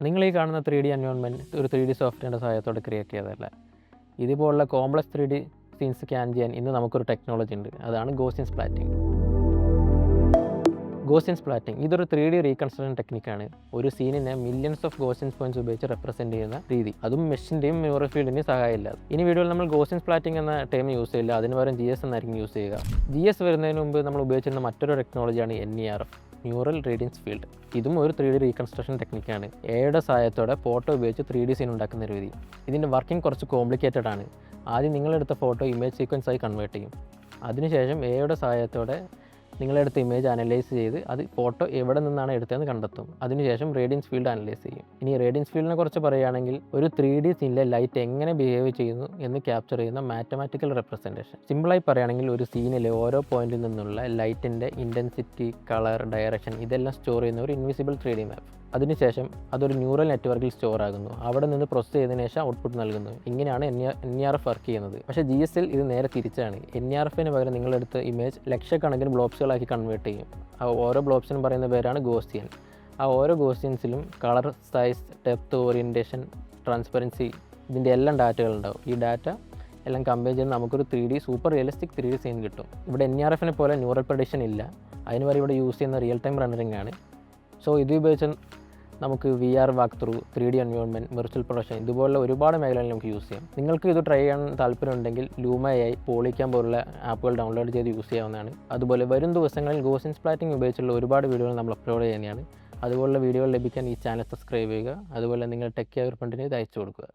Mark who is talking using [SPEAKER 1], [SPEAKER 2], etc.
[SPEAKER 1] നിങ്ങൾ ഈ കാണുന്ന 3D എൻവയോൺമെൻറ്റ് ഒരു 3D സോഫ്റ്റ്വെയറിൻ്റെ സഹായത്തോടെ ക്രിയേറ്റ് ചെയ്തതല്ല. ഇതുപോലുള്ള കോംപ്ലക്സ് 3D സീൻസ് സ്കാൻ ചെയ്യാൻ ഇന്ന് നമുക്കൊരു ടെക്നോളജി ഉണ്ട്. അതാണ് ഗോസിയൻ സ്പ്ലാറ്റിംഗ്. ഗോസിയൻ സ്പ്ലാറ്റിംഗ് ഇതൊരു 3D റീകൺസ്ട്രക്ഷൻ ടെക്നിക്കാണ്. ഒരു സീനിനെ മില്യൺസ് ഓഫ് ഗോസിയൻ പോയിന്റ്സ് ഉപയോഗിച്ച് റെപ്രസെൻറ്റ് ചെയ്യുന്ന രീതി, അതും മെഷിൻ്റെയും ന്യൂറൽ ഫീൽഡിൻ്റെയും സഹായമില്ലാതെ. ഇനി വീഡിയോയിൽ നമ്മൾ ഗോസിയൻ സ്പ്ലാറ്റിംഗ് എന്ന ടേം യൂസ് ചെയ്യില്ല, അതിന് പകരം GS എന്നായിരിക്കും യൂസ് ചെയ്യുക. GS വരുന്നതിന് മുമ്പ് നമ്മൾ ഉപയോഗിച്ചിരുന്ന മറ്റൊരു ടെക്നോളജിയാണ് NERF, ന്യൂറൽ റേഡിയൻസ് ഫീൽഡ്. ഇതും ഒരു 3D റീകൺസ്ട്രക്ഷൻ ടെക്നിക്കാണ്. എയുടെ സഹായത്തോടെ ഫോട്ടോ ഉപയോഗിച്ച് 3D സീൻ ഉണ്ടാക്കുന്ന രീതി. ഇതിൻ്റെ വർക്കിംഗ് കുറച്ച് കോംപ്ലിക്കേറ്റഡ് ആണ്. ആദ്യം നിങ്ങളെടുത്ത ഫോട്ടോ ഇമേജ് സീക്വൻസായി കൺവേർട്ട് ചെയ്യും. അതിനുശേഷം എയുടെ സഹായത്തോടെ നിങ്ങളെടുത്ത ഇമേജ് അനലൈസ് ചെയ്ത് അത് ഫോട്ടോ എവിടെ നിന്നാണ് എടുത്തതെന്ന് കണ്ടെത്തും. അതിനുശേഷം റേഡിയൻസ് ഫീൽഡ് അനലൈസ് ചെയ്യും. ഇനി റേഡിയൻസ് ഫീൽഡിനെ കുറിച്ച് പറയുകയാണെങ്കിൽ ഒരു 3D സീനിലെ ലൈറ്റ് എങ്ങനെ ബിഹേവ് ചെയ്യുന്നു എന്ന് ക്യാപ്ചർ ചെയ്യുന്ന മാത്തമാറ്റിക്കൽ റെപ്രസെൻറ്റേഷൻ. സിമ്പിളായി പറയുകയാണെങ്കിൽ ഒരു സീനിലെ ഓരോ പോയിന്റിൽ നിന്നുള്ള ലൈറ്റിൻ്റെ ഇൻറ്റൻസിറ്റി, കളർ, ഡയറക്ഷൻ ഇതെല്ലാം സ്റ്റോർ ചെയ്യുന്ന ഒരു ഇൻവിസിബിൾ 3D മാപ്പ്. അതിനുശേഷം അതൊരു ന്യൂറൽ നെറ്റ്വർക്കിൽ സ്റ്റോർ ആകുന്നു. അവിടെ നിന്ന് പ്രോസസ് ചെയ്തതിനു ശേഷം ഔട്ട്പുട്ട് നൽകുന്നു. ഇങ്ങനെയാണ് NERF വർക്ക് ചെയ്യുന്നത്. പക്ഷേ GSൽ ഇത് നേരെ തിരിച്ചാണ്. NERFന് പകരം നിങ്ങളെടുത്ത ഇമേജ് ലക്ഷക്കണക്കിന് ബ്ലോബ്സുകളാക്കി കൺവേർട്ട് ചെയ്യും. ആ ഓരോ ബ്ലോബ്സിനും പറയുന്ന പേരാണ് ഗോസിയൻ. ആ ഓരോ ഗോസിയൻസിലും colour, size, depth, orientation, transparency ഇതിൻ്റെ എല്ലാം ഡാറ്റകളുണ്ടാവും. ഈ ഡാറ്റ എല്ലാം കമ്പയർ ചെയ്ത് നമുക്കൊരു 3D super realistic 3D scene കിട്ടും. ഇവിടെ NERFനെ പോലെ ന്യൂറൽ പ്രഡിക്ഷൻ ഇല്ല. അതിന് വരെ ഇവിടെ യൂസ് ചെയ്യുന്ന റിയൽ ടൈം റെൻഡറിംഗ് ആണ്. സോ ഇത് ഉപയോഗിച്ച് നമുക്ക് VR walk through, 3D environment, virtual production ഇതുപോലുള്ള ഒരുപാട് മേഖലകളിൽ നമുക്ക് യൂസ് ചെയ്യാം. നിങ്ങൾക്ക് ഇത് ട്രൈ ചെയ്യാൻ താല്പര്യമുണ്ടെങ്കിൽ Luma AI, Polycam പോലുള്ള ആപ്പുകൾ ഡൗൺലോഡ് ചെയ്ത് യൂസ് ചെയ്യാവുന്നതാണ്. അതുപോലെ വരും ദിവസങ്ങളിൽ ഗോസിയൻ സ്പ്ലാറ്റിംഗ് ഉപയോഗിച്ചുള്ള ഒരുപാട് വീഡിയോകൾ നമ്മൾ അപ്ലോഡ് ചെയ്യുന്നതാണ്. അതുപോലുള്ള വീഡിയോകൾ ലഭിക്കാൻ ഈ ചാനൽ സബ്സ്ക്രൈബ് ചെയ്യുക. അതുപോലെ നിങ്ങൾ ടെക് കെയർ ഫ്രണ്ടിന് ഇത് അയച്ചു കൊടുക്കുക.